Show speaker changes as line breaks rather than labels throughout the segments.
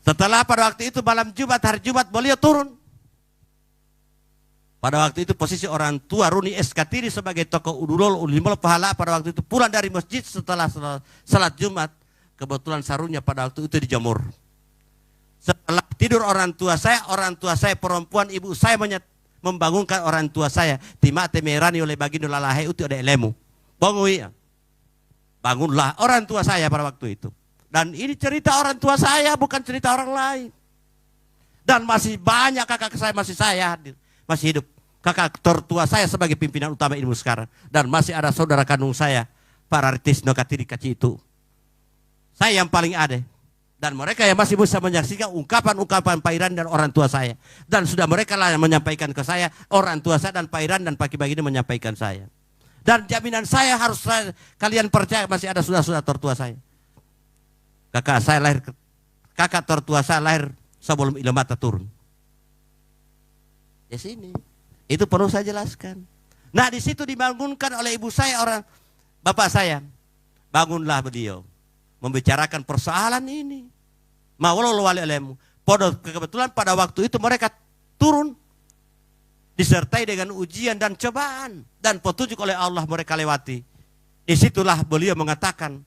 Setelah pada waktu itu malam Jumat, hari Jumat beliau turun. Pada waktu itu posisi orang tua Runi Eskatiri sebagai tokoh Udulol Ulimol Pahala pada waktu itu pulang dari masjid setelah salat Jumat. Kebetulan sarungnya pada waktu itu dijemur. Setelah tidur orang tua saya perempuan, ibu saya membangunkan orang tua saya. Timate merani oleh baginda lalahe itu ada elemu. Bangui. Bangunlah orang tua saya pada waktu itu. Dan ini cerita orang tua saya, bukan cerita orang lain. Dan masih banyak kakak saya hadir, masih hidup. Kakak tertua saya sebagai pimpinan utama ilmu sekarang. Dan masih ada saudara kandung saya, para Ritisno Katiri Kaci itu. Saya yang paling ada. Dan mereka yang masih bisa menyaksikan ungkapan-ungkapan Pak Iran dan orang tua saya. Dan sudah mereka lah yang menyampaikan ke saya, orang tua saya dan Pak Iran dan Pak Kibagini menyampaikan saya. Dan jaminan saya harus kalian percaya masih ada saudara-saudara tertua saya. Kakak tertua saya lahir sebelum ilmu mata turun. Di sini. Itu perlu saya jelaskan. Nah, di situ dibangunkan oleh ibu saya, bapak saya. Bangunlah beliau membicarakan persoalan ini. Mawalul wali alemu. Kebetulan pada waktu itu mereka turun disertai dengan ujian dan cobaan dan petunjuk oleh Allah mereka lewati. Disitulah beliau mengatakan,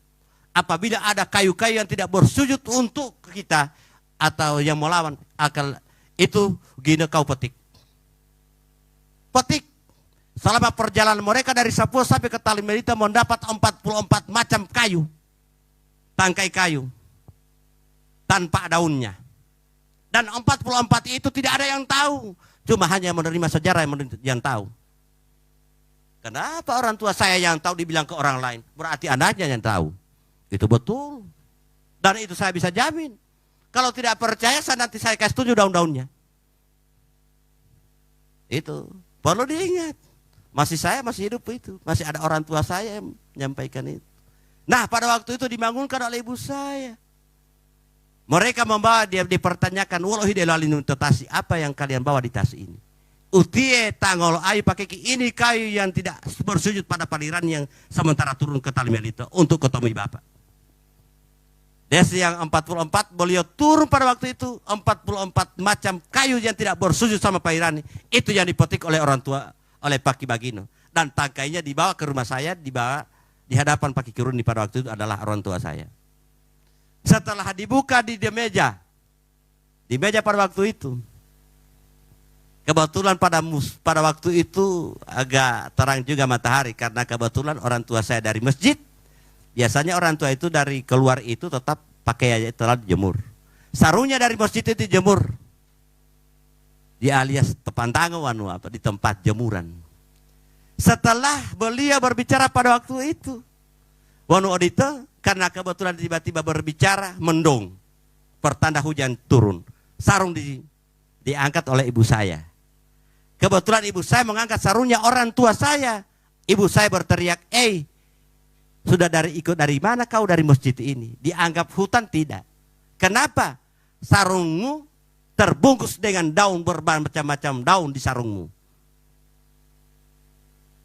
apabila ada kayu-kayu yang tidak bersujud untuk kita atau yang melawan akal, itu gini kau petik. Petik. Selama perjalanan mereka dari Sapua sampai ke Talimelita mendapat 44 macam kayu. Tangkai kayu. Tanpa daunnya. Dan 44 itu tidak ada yang tahu. Cuma hanya menerima sejarah yang tahu. Kenapa orang tua saya yang tahu dibilang ke orang lain? Berarti anaknya yang tahu. Itu betul. Dan itu saya bisa jamin. Kalau tidak percaya, nanti saya kasih tunjuk daun-daunnya. Itu. Perlu diingat. Saya masih hidup itu. Masih ada orang tua saya yang menyampaikan itu. Nah, pada waktu itu dibangunkan oleh ibu saya. Mereka membawa, dia dipertanyakan, wallahi delalinu tetasi, apa yang kalian bawa di tas ini? Utie tangol ayu pakai ini kayu yang tidak bersujud pada paliran yang sementara turun ke Talimelita untuk ketemu bapak. Desi yang 44 beliau turun pada waktu itu 44 macam kayu yang tidak bersujud sama Pak Irani. Itu yang dipetik oleh orang tua, oleh Pak Kibagino. Dan tangkainya dibawa ke rumah saya, dibawa di hadapan Pak Kikiruni pada waktu itu adalah orang tua saya. Setelah dibuka di meja pada waktu itu, kebetulan pada waktu itu agak terang juga matahari karena kebetulan orang tua saya dari masjid. Biasanya orang tua itu dari keluar itu tetap pakai aja telah dijemur. Sarungnya dari masjid itu dijemur. Di alias tepantangan di tempat jemuran. Setelah beliau berbicara pada waktu itu, wanu odita karena kebetulan tiba-tiba berbicara mendung, pertanda hujan turun. Sarung diangkat oleh ibu saya. Kebetulan ibu saya mengangkat sarungnya orang tua saya. Ibu saya berteriak, sudah ikut dari mana kau dari masjid ini? Dianggap hutan tidak. Kenapa? Sarungmu terbungkus dengan daun bermacam-macam daun di sarungmu.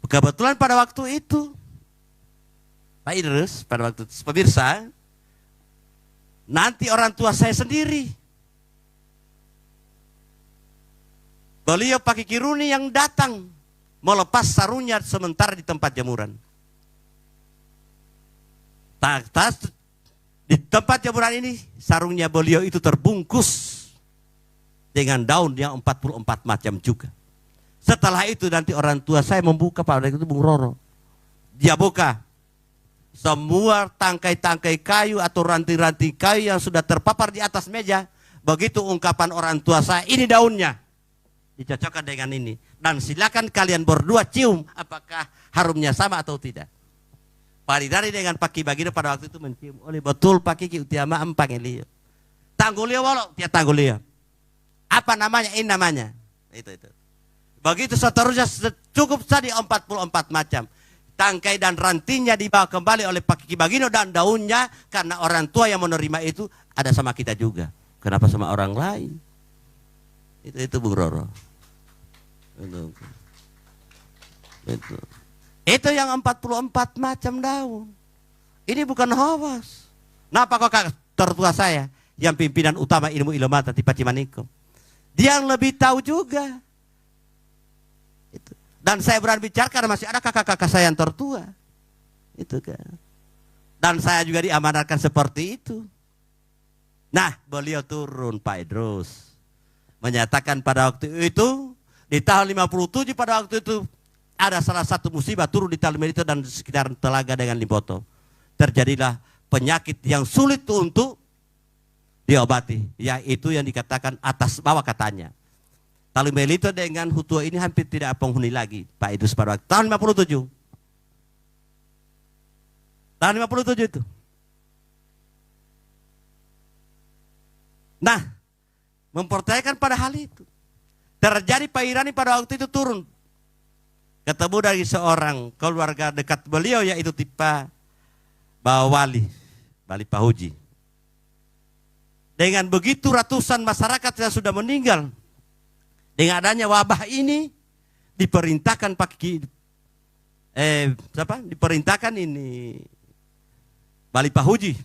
Kebetulan pada waktu itu, Pak Idrus, pada waktu itu, pemirsa, nanti orang tua saya sendiri. Beliau pakai Kiruni yang datang melepas sarungnya sementara di tempat jemuran. Di tempat jemuran ini sarungnya beliau itu terbungkus dengan daun yang 44 macam juga. Setelah itu nanti orang tua saya membuka pada itu Bung Roro. Dia buka semua tangkai-tangkai kayu atau ranting-ranting kayu yang sudah terpapar di atas meja. Begitu ungkapan orang tua saya, ini daunnya. Dicocokkan dengan ini. Dan silakan kalian berdua cium apakah harumnya sama atau tidak. Pak Ridari dengan Pak Kibagino pada waktu itu mencium. Oleh betul Pak Kiki utiama empang elio. Tanggulio walau dia tanggulio. Apa namanya? Ini namanya. Itu. Begitu seterusnya cukup tadi 44 macam. Tangkai dan rantingnya dibawa kembali oleh Pak Kibagino dan daunnya karena orang tua yang menerima itu ada sama kita juga. Kenapa sama orang lain? Itu Bung Roro. Itu. Itu yang 44 macam daun. Ini bukan hoax. Kenapa kok tertua saya? yang pimpinan utama ilmu Ilomata di Pacimaniko. Dia yang lebih tahu juga. Itu. Dan saya berani bicara karena masih ada kakak-kakak saya yang tertua. Itu kan. Dan saya juga diamanatkan seperti itu. Nah, beliau turun Pak Idrus. Menyatakan pada waktu itu, di tahun 57 pada waktu itu, ada salah satu musibah turun di Talimedito dan sekitar Telaga dengan Limpoto. Terjadilah penyakit yang sulit untuk diobati. Yaitu yang dikatakan atas bawah katanya. Talimedito dengan Hutua ini hampir tidak penghuni lagi Pak Idrus pada waktu tahun 57. Tahun 57 itu. Nah, mempercayakan pada hal itu. Terjadi Pak Irani pada waktu itu turun. Ketemu dari seorang keluarga dekat beliau yaitu Tipa Bawali, Bali Pahuji. Dengan begitu ratusan masyarakat yang sudah meninggal. Dengan adanya wabah ini diperintahkan diperintahkan ini Bali Pahuji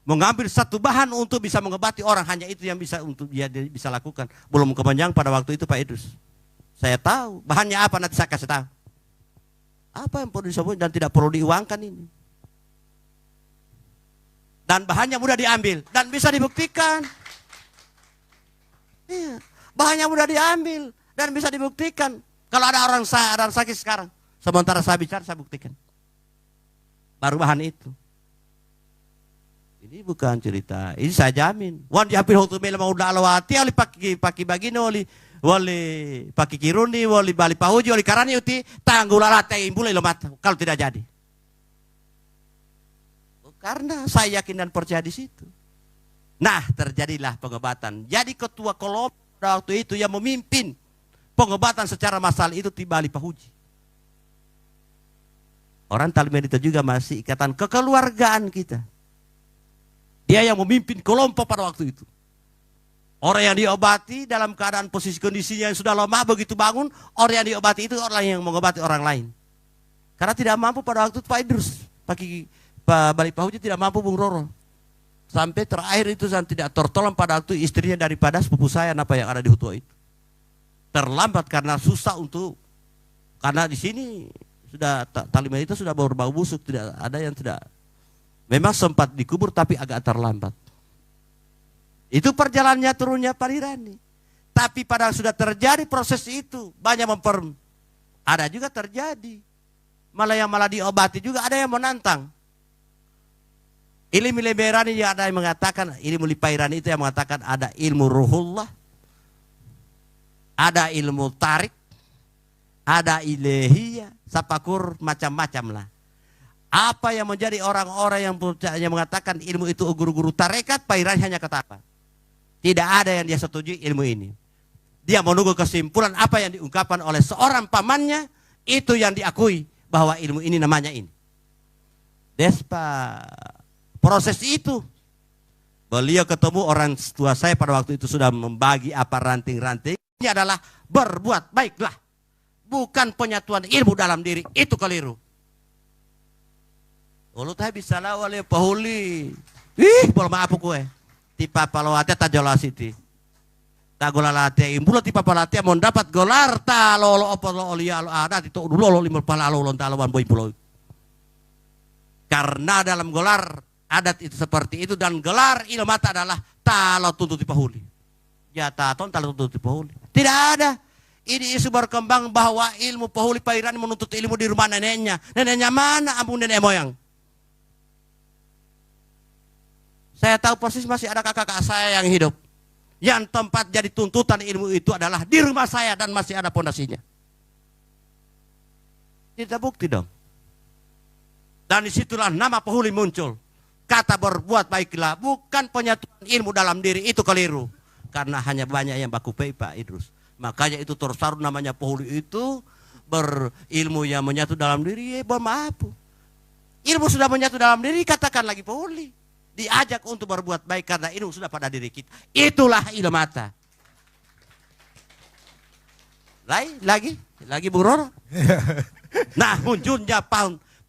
mengambil satu bahan untuk bisa mengobati orang, hanya itu yang bisa untuk dia bisa lakukan. Belum kepanjang pada waktu itu Pak Idrus. Saya tahu bahannya apa, nanti saya kasih tahu. Apa yang perlu disebut dan tidak perlu diuangkan ini. Dan bahannya mudah diambil dan bisa dibuktikan. Iya, bahannya mudah diambil dan bisa dibuktikan. Kalau ada orang sakit sekarang, sementara saya bicara saya buktikan. Baru bahan itu. Ini bukan cerita, ini saya jamin. Wan diambil hotu mela mau dalawati ali paki bagino oli wali paki kiruni wali Bali Pahuji wali Karani uti tanggulala teh imbul Ilomata kalau tidak jadi. Karena saya yakin dan percaya di situ. Nah, terjadilah pengobatan. Jadi ketua kelompok waktu itu yang memimpin pengobatan secara massal itu di Bali Pahuji. Orang Talimedito juga masih ikatan kekeluargaan kita. Dia yang memimpin kelompok pada waktu itu. Orang yang diobati dalam keadaan posisi kondisinya yang sudah lemah begitu bangun, orang yang diobati itu orang yang mengobati orang lain. Karena tidak mampu pada waktu itu Pak Idrus, Pak Bali Pahuji tidak mampu Bung Roro. Sampai terakhir itu saya tidak tertolong pada waktu istrinya daripada sepupu saya apa yang ada di Hutua itu. Terlambat karena susah karena di sini sudah Talimedito sudah berbau busuk, tidak ada yang tidak. Memang sempat dikubur tapi agak terlambat. Itu perjalanannya turunnya Pak Irani. Tapi pada sudah terjadi proses itu banyak ada juga terjadi. Malah diobati juga ada yang menantang. Ilmu Irani ada yang mengatakan, ilmu Pak Irani itu yang mengatakan ada ilmu ruhullah, ada ilmu tarik, ada ilahiyah, sapakur macam-macam lah. Apa yang menjadi orang-orang yang mengatakan ilmu itu guru-guru tarekat, Pak Irani hanya kata apa? Tidak ada yang dia setujui ilmu ini. Dia menunggu kesimpulan apa yang diungkapkan oleh seorang pamannya, itu yang diakui bahwa ilmu ini namanya ini. Despa proses itu. Beliau ketemu orang tua saya pada waktu itu sudah membagi apa ranting-ranting. Ini adalah berbuat baiklah. Bukan penyatuan ilmu dalam diri, itu keliru. Ulut hai bisa lah oleh pahuli. Boleh maaf kue. Tipa palawate tajola siti. Tagolalate imbulo tipa palate mau dapat golar ta lolo opo lo oli ada itu dulu lo lima pala lo talawan boy pulau. Karena dalam golar adat itu seperti itu dan gelar Ilomata adalah talo tuntut pahuli. Ya taton talo tuntut pahuli. Tidak ada. Ini isu berkembang bahwa ilmu pahuli Pak Irani menuntut ilmu di rumah neneknya. Neneknya mana? Ampun nenek moyang. Saya tahu persis masih ada kakak-kakak saya yang hidup. Yang tempat jadi tuntutan ilmu itu adalah di rumah saya dan masih ada pondasinya. Tidak bukti dong. Dan disitulah nama pahuli muncul. Kata berbuat baiklah, bukan penyatuan ilmu dalam diri, itu keliru. Karena hanya banyak yang baku pei Pak Idrus. Makanya itu tersaru namanya pahuli itu berilmu yang menyatu dalam diri, maaf. Ilmu sudah menyatu dalam diri, katakan lagi pahuli. Diajak untuk berbuat baik karena ilmu sudah pada diri kita. Itulah Ilomata. Lagi Bung Roro. Nah, munculnya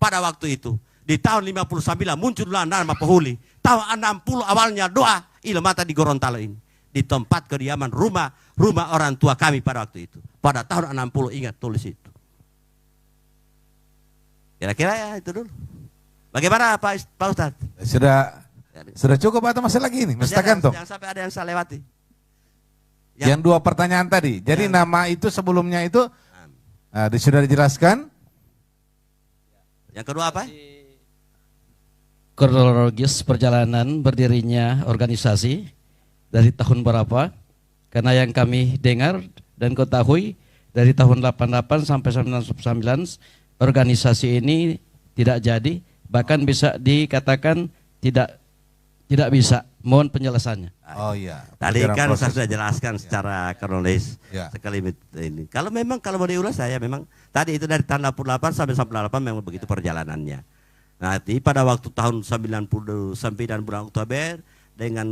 pada waktu itu. Di tahun 59 muncullah nama pahuli. tahun 60 awalnya doa Ilmata di Gorontalo ini. Di tempat kediaman rumah orang tua kami pada waktu itu. Pada tahun 60 ingat tulis itu. Kira-kira ya itu dulu. Bagaimana Pak Ustadz?
Sudah cukup atau masih lagi ini? Mas Tagantung.
Jangan sampai ada yang saya lewati.
Yang dua pertanyaan tadi. Jadi nama itu sebelumnya itu sudah dijelaskan.
Yang kedua apa?
Kronologis perjalanan berdirinya organisasi dari tahun berapa? Karena yang kami dengar dan ketahui dari tahun 88 sampai 99 organisasi ini tidak jadi, bahkan bisa dikatakan tidak bisa. Mohon penjelasannya.
Oh iya.
Tadi kan saya sudah jelaskan secara kronologis sekali ini. Kalau mau diulas saya memang tadi itu dari tahun 88 sampai 98 memang begitu perjalanannya. Nanti pada waktu tahun 99 bulan Oktober dengan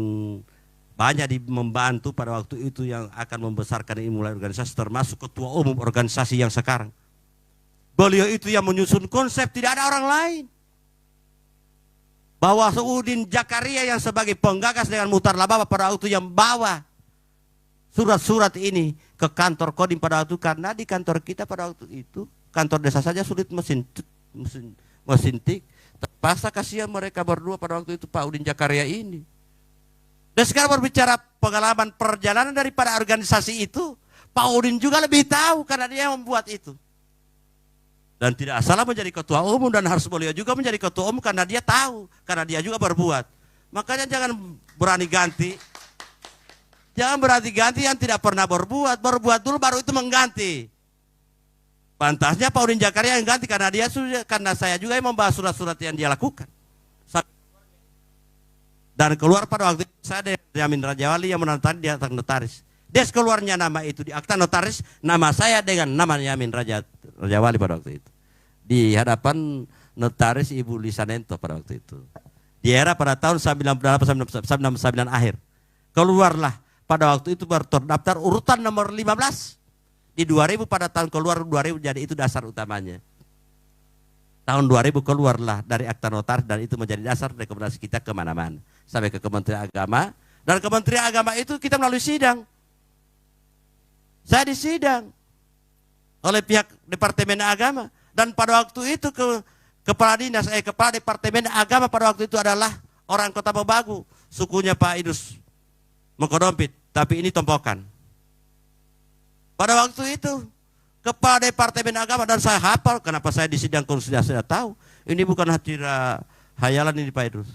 banyak membantu pada waktu itu yang akan membesarkan ini mulai organisasi termasuk ketua umum organisasi yang sekarang. Beliau itu yang menyusun konsep, tidak ada orang lain. Bahwa Udin Jakaria yang sebagai penggagas dengan Muhtar Labawa pada waktu yang bawa surat-surat ini ke kantor Kodim pada waktu, karena di kantor kita pada waktu itu kantor desa saja sulit mesin tik. Terpaksa kasihan mereka berdua pada waktu itu Pak Udin Jakaria ini. Dan sekarang berbicara pengalaman perjalanan daripada organisasi itu, Pak Udin juga lebih tahu karena dia yang membuat itu. Dan tidak salah menjadi ketua umum dan harus beliau juga menjadi ketua umum karena dia tahu, karena dia juga berbuat. Makanya jangan berani ganti. Jangan berani ganti yang tidak pernah berbuat. Berbuat dulu baru itu mengganti. Pantasnya Pak Udin Jakaria yang ganti karena saya juga yang membahas surat-surat yang dia lakukan. Dan keluar pada waktu itu saya dengan Yamin Rajawali yang menandatangani di akta notaris. Des keluarnya nama itu di akta notaris, nama saya dengan nama Yamin Rajawali pada waktu itu. Di hadapan notaris Ibu Lisanento pada waktu itu. Di era pada tahun 98-99 akhir. Keluarlah pada waktu itu terdaftar urutan nomor 15. Di 2000 pada tahun keluar 2000 jadi itu dasar utamanya. Tahun 2000 keluarlah dari akta notaris dan itu menjadi dasar rekomendasi kita kemana-mana. Sampai ke Kementerian Agama. Dan Kementerian Agama itu kita melalui sidang. Saya disidang oleh pihak Departemen Agama. Dan pada waktu itu kepala Departemen Agama pada waktu itu adalah orang Kota Mobagu. Sukunya Pak Idrus Mengkodompit. Tapi ini Tompokan. Pada waktu itu kepala Departemen Agama dan saya hafal kenapa saya disidang kalau sudah saya tahu. Ini bukan hatira hayalan ini Pak Idrus.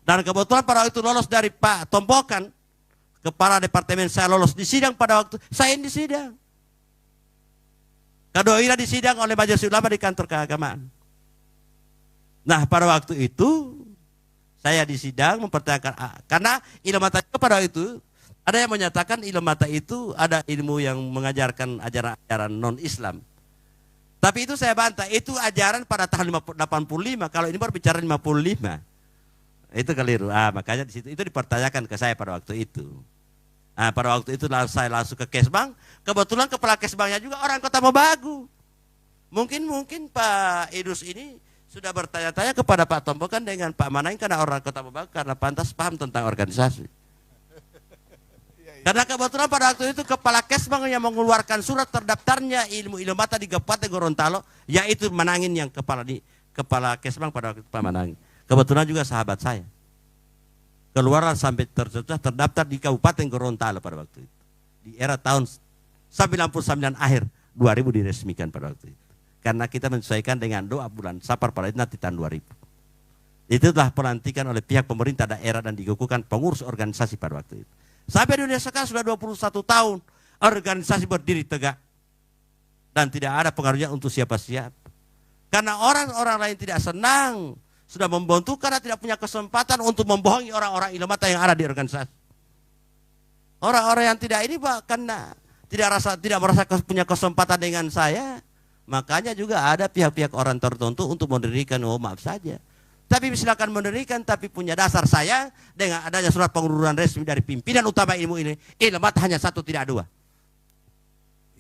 Dan kebetulan pada waktu itu lolos dari Pak Tompokan. Kepala Departemen saya lolos di sidang pada waktu saya di sidang. Kadoira disidang oleh Majelis Ulama di kantor keagamaan. Nah pada waktu itu saya disidang mempertanyakan karena Ilmata itu pada waktu itu ada yang menyatakan Ilmata itu ada ilmu yang mengajarkan ajaran-ajaran non-Islam. Tapi itu saya bantah, itu ajaran pada tahun 85. Kalau ini berbicara 55. Itu keliru. Makanya di situ itu dipertanyakan ke saya pada waktu itu. Pada waktu itu saya langsung ke Kesbang. Kebetulan kepala Kesbangnya juga orang Kota Mobagu. Mungkin Pak Idrus ini sudah bertanya-tanya kepada Pak Tompokan dengan Pak Manaing karena orang Kota Mobagu karena pantas paham tentang organisasi. Karena kebetulan pada waktu itu kepala Kesbang yang mengeluarkan surat terdaftarnya ilmu Ilmata di Kabupaten Gorontalo, yaitu Manangin yang kepala Kesbang pada waktu itu Pak Manangin. Kebetulan juga sahabat saya. Keluaran sampai terdaftar di Kabupaten Gorontalo pada waktu itu. Di era tahun 99 akhir 2000 diresmikan pada waktu itu. Karena kita menyesuaikan dengan doa bulan Safar pada nanti tahun 2000. Itu telah pelantikan oleh pihak pemerintah daerah dan dikukuhkan pengurus organisasi pada waktu itu. Sampai dunia sekarang sudah 21 tahun organisasi berdiri tegak. Dan tidak ada pengaruhnya untuk siapa-siapa. Karena orang-orang lain tidak senang sudah membantu karena tidak punya kesempatan untuk membohongi orang-orang Ilmata yang ada di organisasi. Orang-orang yang tidak ini karena tidak merasa punya kesempatan dengan saya, makanya juga ada pihak-pihak orang tertentu untuk mendirikan, maaf saja. Tapi silakan mendirikan, tapi punya dasar saya dengan adanya surat pengunduran resmi dari pimpinan utama ilmu ini, Ilmata hanya satu tidak dua.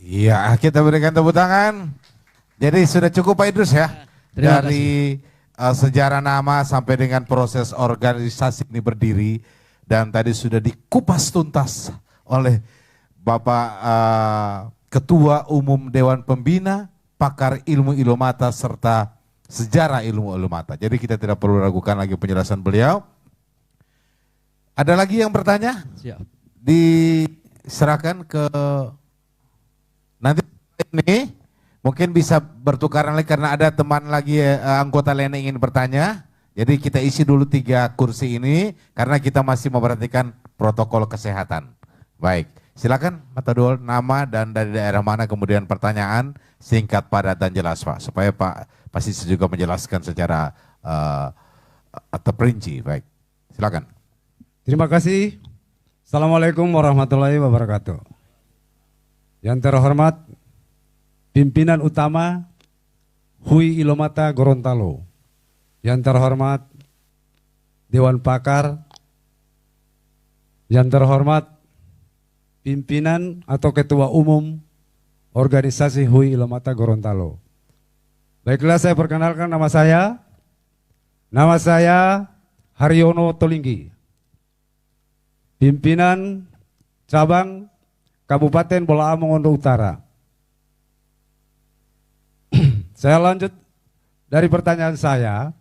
Iya, kita berikan tepuk tangan. Jadi sudah cukup Pak Idrus ya.
Terima
dari
kasih.
sejarah nama sampai dengan proses organisasi ini berdiri, dan tadi sudah dikupas tuntas oleh Bapak Ketua Umum Dewan Pembina, pakar ilmu Ilomata serta sejarah ilmu Ilomata. Jadi kita tidak perlu ragukan lagi penjelasan beliau. Ada lagi yang bertanya?
Siap.
Diserahkan ke nanti ini mungkin bisa bertukaran lagi karena ada teman lagi anggota lain yang ingin bertanya. Jadi kita isi dulu 3 kursi ini karena kita masih memperhatikan protokol kesehatan. Baik, silakan Matadol, nama dan dari daerah mana, kemudian pertanyaan singkat, padat dan jelas Pak, supaya Pak pasti juga menjelaskan secara terperinci. Baik, silakan.
Terima kasih. Assalamualaikum warahmatullahi wabarakatuh. Yang terhormat pimpinan utama Hui Ilomata Gorontalo. Yang terhormat Dewan Pakar. Yang terhormat pimpinan atau ketua umum organisasi Hui Ilomata Gorontalo. Baiklah, saya perkenalkan nama saya. Nama saya Haryono Tolinggi, pimpinan cabang Kabupaten Bola Among Ondo Utara. Saya lanjut dari pertanyaan saya.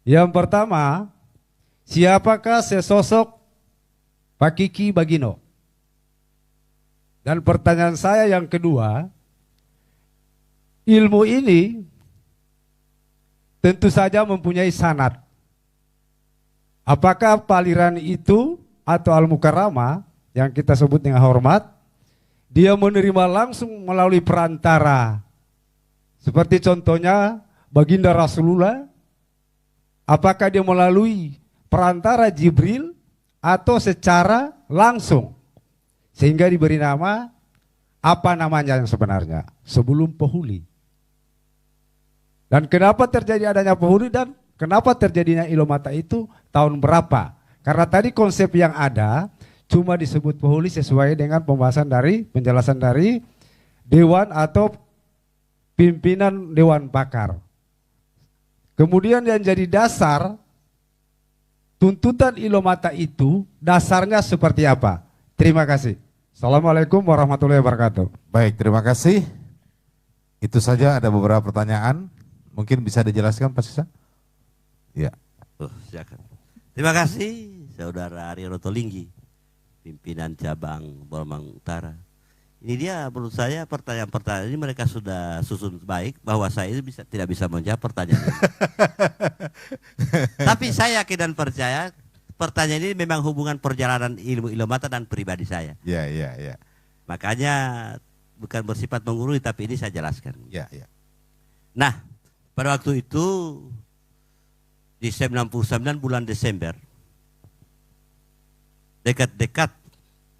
Yang pertama, siapakah sesosok Pak Kiki Bagino? Dan pertanyaan saya yang kedua, ilmu ini tentu saja mempunyai sanad. Apakah Paliran itu atau Al-Mukarramah yang kita sebut dengan hormat, dia menerima langsung melalui perantara, seperti contohnya Baginda Rasulullah? Apakah dia melalui perantara Jibril atau secara langsung, sehingga diberi nama apa namanya yang sebenarnya sebelum Pohuli? Dan kenapa terjadi adanya Pohuli dan kenapa terjadinya Ilomata itu tahun berapa? Karena tadi konsep yang ada cuma disebut Pohuli sesuai dengan penjelasan dari Dewan atau pimpinan Dewan Pakar. Kemudian yang jadi dasar tuntutan Ilomata itu dasarnya seperti apa? Terima kasih. Assalamualaikum warahmatullahi wabarakatuh.
Baik, terima kasih. Itu saja, ada beberapa pertanyaan. Mungkin bisa dijelaskan Pak Sisa? Ya.
Silakan. Terima kasih Saudara Haryono Tolinggi, pimpinan cabang Bolamang Utara. Ini dia menurut saya pertanyaan-pertanyaan ini mereka sudah susun baik bahwa saya tidak bisa menjawab pertanyaan ini. Tapi saya yakin dan percaya pertanyaan ini memang hubungan perjalanan ilmu Ilomata dan pribadi saya.
Ya.
Makanya bukan bersifat menggurui, tapi ini saya jelaskan.
Ya.
Nah, pada waktu itu di 99 bulan Desember, dekat-dekat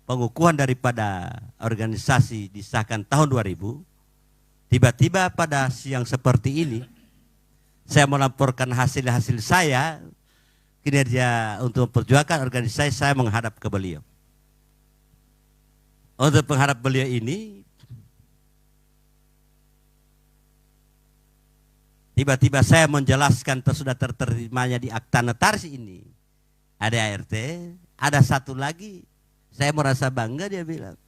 pengukuhan daripada organisasi disahkan tahun 2000, tiba-tiba pada siang seperti ini, saya melaporkan hasil-hasil saya, kinerja untuk memperjuangkan organisasi saya menghadap ke beliau. Untuk menghadap beliau ini, tiba-tiba saya menjelaskan sudah terterimanya di akta notaris ini. Ada ART, ada satu lagi. Saya merasa bangga, dia bilang.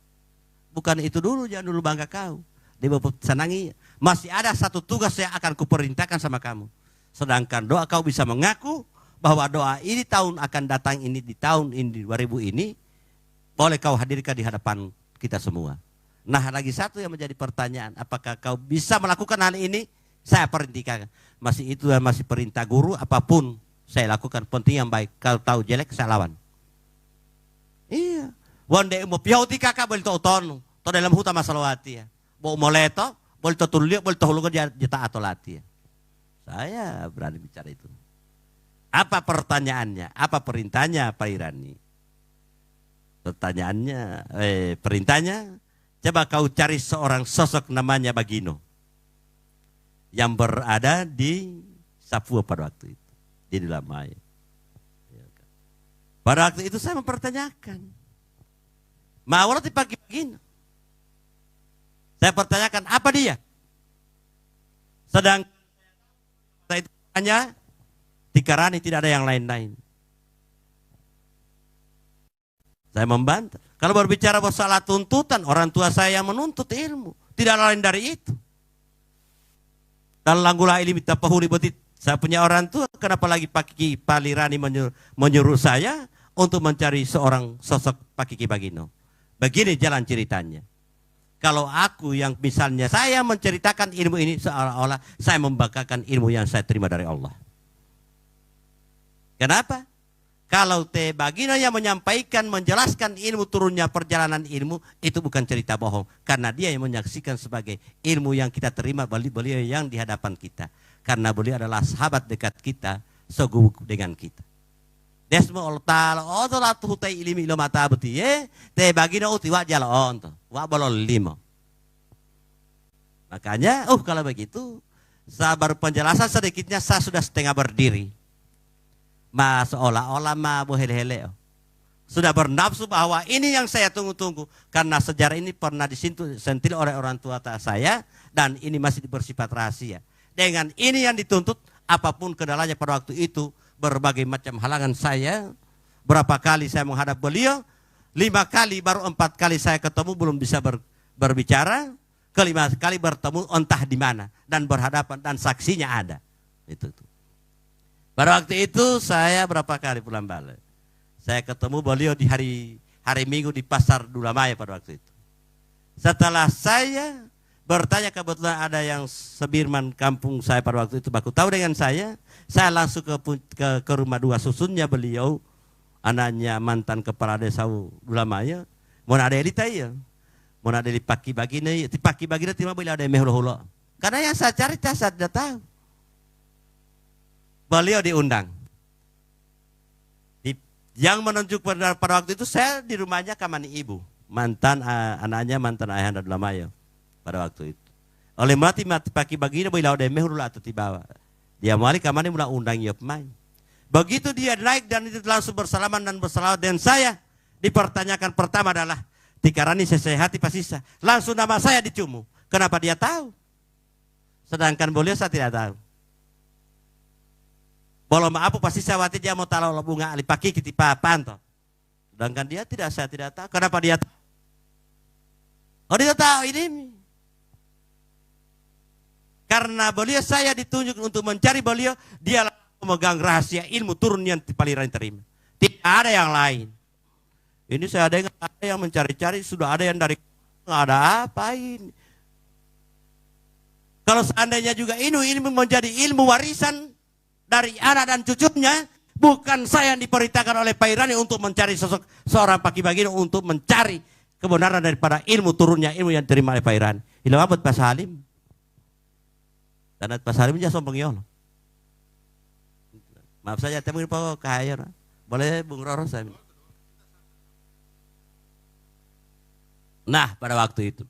Bukan itu dulu, jangan dulu bangga kau. Dia senangi, masih ada satu tugas yang akan kuperintahkan sama kamu. Sedangkan doa kau bisa mengaku bahwa doa ini tahun akan datang ini, di tahun ini 2000 ini, boleh kau hadirkan di hadapan kita semua. Nah, lagi satu yang menjadi pertanyaan, apakah kau bisa melakukan hal ini? Saya perintahkan. Masih itu masih perintah guru, apapun saya lakukan, penting yang baik. Kalau tahu jelek saya lawan. Iya. Wande mo piauti kakak boleh toton, to dalam hutan masalawati ya. Bo moleto, boleh to tuliu, boleh to hulugan jeta atau lati ya. Saya berani bicara itu. Apa pertanyaannya? Apa perintahnya Pak Irani? Pertanyaannya, perintahnya, coba kau cari seorang sosok namanya Bagino yang berada di Sapua pada waktu itu, di dalam Maya. Pada waktu itu saya mempertanyakan, mau nanti pagi-pagi, saya pertanyakan apa dia? Sedang Makanya Tikarani tidak ada yang lain-lain. Saya membantah. Kalau berbicara masalah tuntutan, orang tua saya yang menuntut ilmu. Tidak lain dari itu. Dan langgulah ilmi tapahuli betit. Saya punya orang tua, kenapa lagi Pak Kiki Palirani menyuruh saya untuk mencari seorang sosok Pak Kiki Bagino. Begini jalan ceritanya. Kalau aku yang misalnya saya menceritakan ilmu ini seolah-olah saya membanggakan ilmu yang saya terima dari Allah. Kenapa? Kalau Te Bagino yang menyampaikan, menjelaskan ilmu turunnya perjalanan ilmu, itu bukan cerita bohong. Karena dia yang menyaksikan sebagai ilmu yang kita terima beliau yang di hadapan kita. Karena beliau adalah sahabat dekat kita, seguguk dengan kita. Desmo Allah Ta'ala, oh telah tuhutai ilmi ilo mata beti, Te Bagino uti wajal onto, wabalol limo. Makanya, kalau begitu, sabar penjelasan sedikitnya saya sudah setengah berdiri. Seolah-olah bohele-hele. Sudah bernafsu bahwa ini yang saya tunggu-tunggu. Karena sejarah ini pernah disentil oleh orang tua saya. Dan ini masih bersifat rahasia. Dengan ini yang dituntut, apapun kendalanya pada waktu itu. Berbagai macam halangan saya. Berapa kali saya menghadap beliau. 5 kali, baru 4 kali saya ketemu belum bisa berbicara. Kelima kali bertemu entah di mana. Dan berhadapan dan saksinya ada. Itu. Pada waktu itu saya berapa kali pulang balik. Saya ketemu beliau di hari Minggu di Pasar Dulamaya pada waktu itu. Setelah saya bertanya, kebetulan ada yang sebirman kampung saya pada waktu itu baku tahu dengan saya langsung ke rumah dua susunnya beliau, anaknya mantan kepala desa Dulamaya. Mau ada elita ya. Mau ada di Paki Bagina, di Paki Bagina timah beliau ada meholo-holo. Karena yang saya cari saya tidak tahu. Beliau diundang. Yang menunjuk pada waktu itu saya di rumahnya kamani ibu. Anaknya mantan ayahanda Dulamaya pada waktu itu. Oleh mati Paki Bagina beliau ada meholo atau tibawa. Dia mali kamani mula undang yop main. Begitu dia naik dan itu langsung bersalaman dan bersalawat dengan saya. Dipertanyakan pertama adalah, Tikarani sesehati pasisa. Langsung nama saya dicumu. Kenapa dia tahu? Sedangkan beliau saya tidak tahu. Boleh maaf pasti saya waktu dia mau taruh bunga alipaki kitipa panto. Sedangkan dia tidak, saya tidak tahu. Kenapa dia tahu? Oh dia tahu ini. Karena beliau saya ditunjuk untuk mencari beliau, dia memegang rahasia ilmu turun yang Palirani terima. Tidak ada yang lain. Ini saya dengar ada yang mencari-cari, sudah ada yang dari nggak ada apa ini. Kalau seandainya juga ini menjadi ilmu warisan dari anak dan cucunya, bukan saya yang diperintahkan oleh Pairani untuk mencari sosok seorang Paki Bagino untuk mencari kebenaran daripada ilmu turunnya, ilmu yang diterima oleh Pairani. Ilmu apa Pak Salim? Dan Pak Salim dia sombong ya Allah. Maaf saja, temu Pak Kahayar. Boleh Bung Roro saya. Nah, pada waktu itu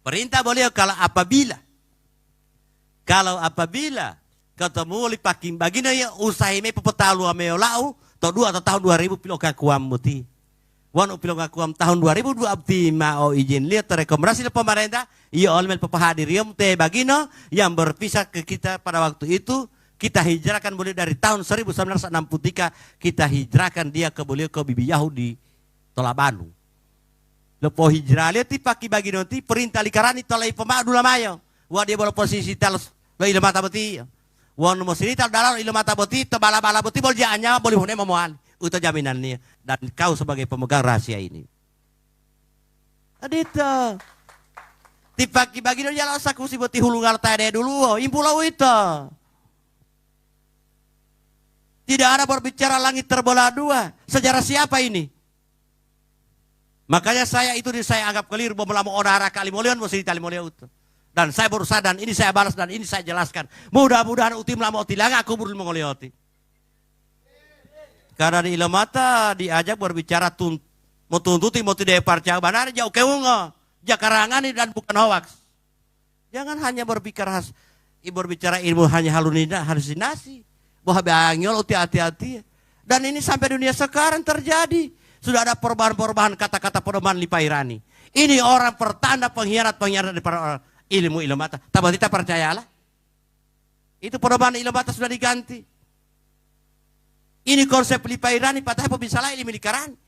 perintah beliau kalau apabila ketemu oleh Paki Bagino ya usaha me pepetalu ame lau atau tahun 2000 piloka kuam muti. Wan piloka kuam tahun 2002 abdi mau izin lihat rekomendasi dari pemerintah ia oleh pepahadirium Te Bagino yang berpisah ke kita pada waktu itu. Kita hijrahkan beliau dari tahun 1963, kita hijrahkan dia ke beliau ke Bibi Yahudi Tolabanu. Lepo hijrah lihat ti Paki Bagino ti perintah likarani tolai pemak Dulamaya. Wah dia boleh posisi talus lo ilo mata beti. Wah nomor sini tal dalam ilo mata beti tebala-bala beti boleh jangan boleh hune memual. Itu jaminannya dan kau sebagai pemegang rahasia ini. Adita. Ti Paki Bagino jalan sakusi beti hulu ngartade dulu impulau itu. Tidak ada berbicara langit terbelah dua. Sejarah siapa ini? Makanya saya anggap keliru bahwa orang kali molion mesti tali molion itu. Dan saya berusaha dan ini saya balas dan ini saya jelaskan. Mudah-mudahan uti melama uti langa aku buru mengolioti. Karena di Ilemata diajak berbicara mau tuntuti mau tidak percaya benar jauh keungo. Jakarangan dan bukan hoax. Jangan hanya berbicara ilmu hanya halusinasi. Wah bangil uti hati-hati. Dan ini sampai dunia sekarang terjadi. Sudah ada perubahan-perubahan kata-kata pedoman Lipairani. Ini orang pertanda pengkhianat dari para ilmu mata. Tapi kita percayalah. Itu perubahan Ilomata sudah diganti. Ini konsep lipairani patah apa bisa lain milikarani.